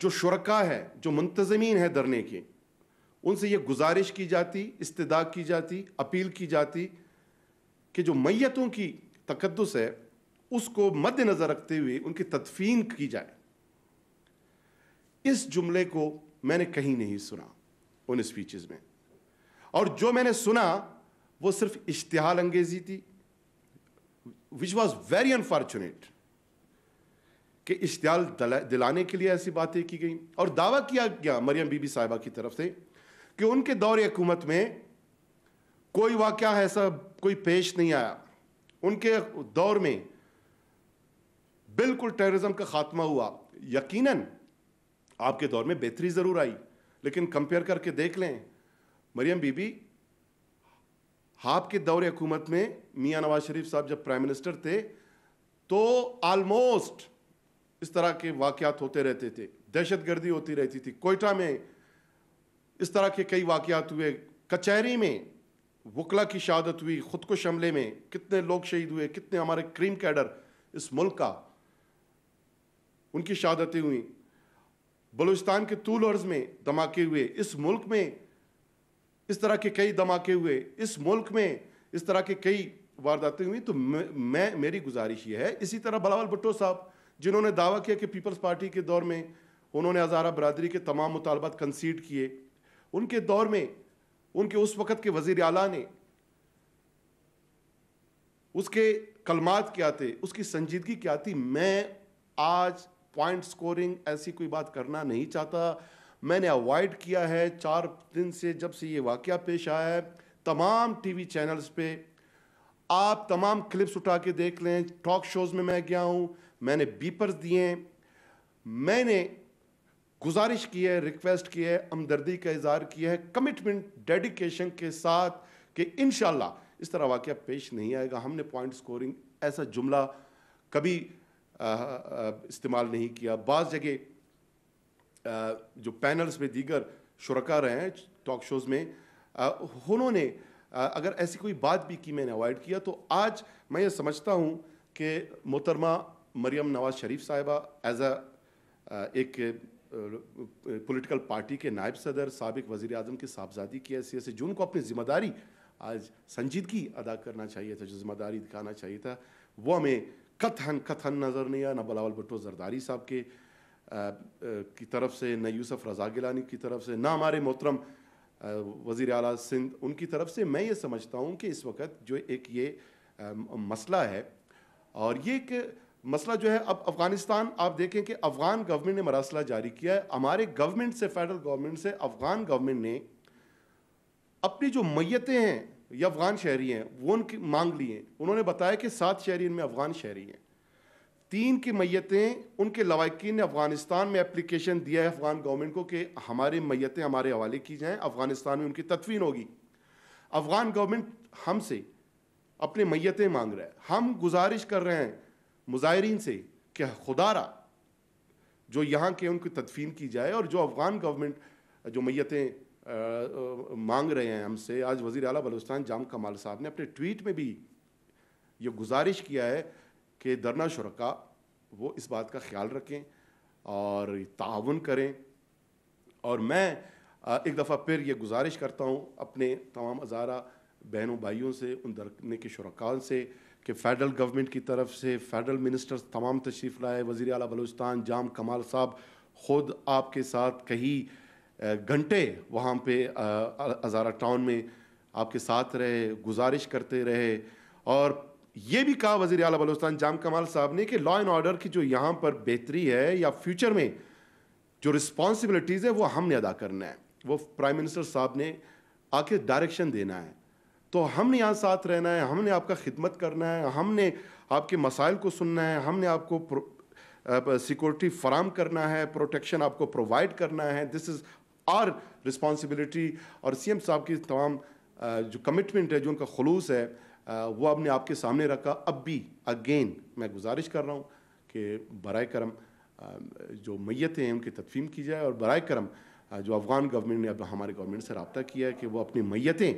جو شرکا ہے, جو منتظمین ہیں دھرنے کے, ان سے یہ گزارش کی جاتی, استدعا کی جاتی, اپیل کی جاتی کہ جو میتوں کی تقدس ہے اس کو مد نظر رکھتے ہوئے ان کی تدفین کی جائے. اس جملے کو میں نے کہیں نہیں سنا ان اسپیچز میں, اور جو میں نے سنا وہ صرف اشتعال انگیزی تھی, which was very unfortunate, کہ اشتعال دلانے کے لیے ایسی باتیں کی گئیں. اور دعویٰ کیا گیا مریم بی بی صاحبہ کی طرف سے کہ ان کے دور حکومت میں کوئی واقعہ ایسا کوئی پیش نہیں آیا, ان کے دور میں بالکل ٹیررزم کا خاتمہ ہوا. یقیناً آپ کے دور میں بہتری ضرور آئی, لیکن کمپیئر کر کے دیکھ لیں, مریم بی بی آپ کے دور حکومت میں میاں نواز شریف صاحب جب پرائم منسٹر تھے تو آلموسٹ اس طرح کے واقعات ہوتے رہتے تھے, دہشت گردی ہوتی رہتی تھی, کوئٹہ میں اس طرح کے کئی واقعات ہوئے, کچہری میں وکلا کی شہادت ہوئی, خودکش حملے میں کتنے لوگ شہید ہوئے, کتنے ہمارے کریم کیڈر اس ملک کا ان کی شہادتیں ہوئیں, بلوچستان کے طول عرض میں دھماکے ہوئے, اس ملک میں اس طرح کے کئی دھماکے ہوئے, اس ملک میں اس طرح کے کئی وارداتیں ہوئی. تو میری گزارش یہ ہے, اسی طرح بلاول بھٹو صاحب جنہوں نے دعویٰ کیا کہ پیپلز پارٹی کے دور میں انہوں نے ہزارہ برادری کے تمام مطالبات کنسیڈ کیے, ان کے دور میں ان کے اس وقت کے وزیر اعلیٰ نے اس کے کلمات کیا تھے, اس کی سنجیدگی کیا تھی. میں آج پوائنٹ سکورنگ ایسی کوئی بات کرنا نہیں چاہتا, میں نے اوائڈ کیا ہے 4 دن سے جب سے یہ واقعہ پیش آیا ہے. تمام ٹی وی چینلز پہ آپ تمام کلپس اٹھا کے دیکھ لیں, ٹاک شوز میں گیا ہوں, میں نے بیپرز دیے ہیں, میں نے گزارش کی ہے, ریکویسٹ کی ہے, ہمدردی کا اظہار کیا ہے, کمٹمنٹ ڈیڈیکیشن کے ساتھ کہ انشاءاللہ اس طرح واقعہ پیش نہیں آئے گا. ہم نے پوائنٹ سکورنگ ایسا جملہ کبھی استعمال نہیں کیا. بعض جگہ جو پینلز میں دیگر شرکا رہے ہیں ٹاک شوز میں, انہوں نے اگر ایسی کوئی بات بھی کی میں نے اوائڈ کیا. تو آج میں یہ سمجھتا ہوں کہ محترمہ مریم نواز شریف صاحبہ ایز ایک پولیٹیکل پارٹی کے نائب صدر, سابق وزیر اعظم کی صاحبزادی کی حیثیت سے, جن کو اپنی ذمہ داری آج سنجیدگی ادا کرنا چاہیے تھا, جو ذمہ داری دکھانا چاہیے تھا, وہ ہمیں قطعاً نظر نہیں آیا. نہ بلاول بھٹو زرداری صاحب کے کی طرف سے, نہ یوسف رضا گیلانی کی طرف سے, نہ ہمارے محترم وزیر اعلیٰ سندھ ان کی طرف سے. میں یہ سمجھتا ہوں کہ اس وقت جو ایک یہ مسئلہ ہے, اور یہ ایک مسئلہ جو ہے, اب افغانستان آپ دیکھیں کہ افغان گورنمنٹ نے مراسلہ جاری کیا ہے. ہمارے گورنمنٹ سے, فیڈرل گورنمنٹ سے افغان گورنمنٹ نے اپنی جو میتیں ہیں یا افغان شہری ہیں وہ ان کی مانگ لی ہیں. انہوں نے بتایا کہ 7 شہری ان میں افغان شہری ہیں, 3 کی میتیں ان کے لواحقین نے افغانستان میں اپلیکیشن دیا ہے افغان گورنمنٹ کو کہ ہماری میتیں ہمارے حوالے کی جائیں, افغانستان میں ان کی تدفین ہوگی. افغان گورنمنٹ ہم سے اپنے میتیں مانگ رہا ہے. ہم گزارش کر رہے ہیں مظاہرین سے کہ خدا را جو یہاں کے ان کی تدفین کی جائے, اور جو افغان گورنمنٹ جو میتیں مانگ رہے ہیں ہم سے. آج وزیر اعلیٰ بلوچستان جام کمال صاحب نے اپنے ٹویٹ میں بھی یہ گزارش کیا ہے کہ دھرنا شرکا وہ اس بات کا خیال رکھیں اور تعاون کریں. اور میں ایک دفعہ پھر یہ گزارش کرتا ہوں اپنے تمام ہزارہ بہنوں بھائیوں سے, ان دھرنے کے شرکاء سے, کہ فیڈرل گورنمنٹ کی طرف سے فیڈرل منسٹرز تمام تشریف لائے. وزیر اعلیٰ بلوچستان جام کمال صاحب خود آپ کے ساتھ کئی گھنٹے وہاں پہ ہزارہ ٹاؤن میں آپ کے ساتھ رہے, گزارش کرتے رہے. اور یہ بھی کہا وزیر اعلیٰ بلوچستان جام کمال صاحب نے کہ لا اینڈ آرڈر کی جو یہاں پر بہتری ہے یا فیوچر میں جو رسپانسبلٹیز ہے وہ ہم نے ادا کرنا ہے, وہ پرائم منسٹر صاحب نے آ کے ڈائریکشن دینا ہے. تو ہم نے یہاں ساتھ رہنا ہے, ہم نے آپ کا خدمت کرنا ہے, ہم نے آپ کے مسائل کو سننا ہے, ہم نے آپ کو سیکورٹی فراہم کرنا ہے, پروٹیکشن آپ کو پرووائڈ کرنا ہے. دس از آر رسپانسبلٹی. اور سی ایم صاحب کی تمام جو کمٹمنٹ ہے, جو ان کا خلوص ہے, وہ ہم نے آپ کے سامنے رکھا. اب بھی اگین میں گزارش کر رہا ہوں کہ برائے کرم جو میتیں ہیں ان کی تدفین کی جائے, اور برائے کرم جو افغان گورنمنٹ نے اب ہمارے گورنمنٹ سے رابطہ کیا ہے کہ وہ اپنی میتیں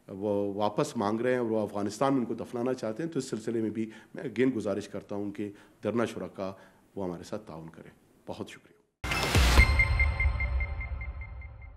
وہ واپس مانگ رہے ہیں اور وہ افغانستان میں ان کو دفنانا چاہتے ہیں, تو اس سلسلے میں بھی میں اگین گزارش کرتا ہوں کہ دھرنا شرکا وہ ہمارے ساتھ تعاون کریں. بہت شکریہ.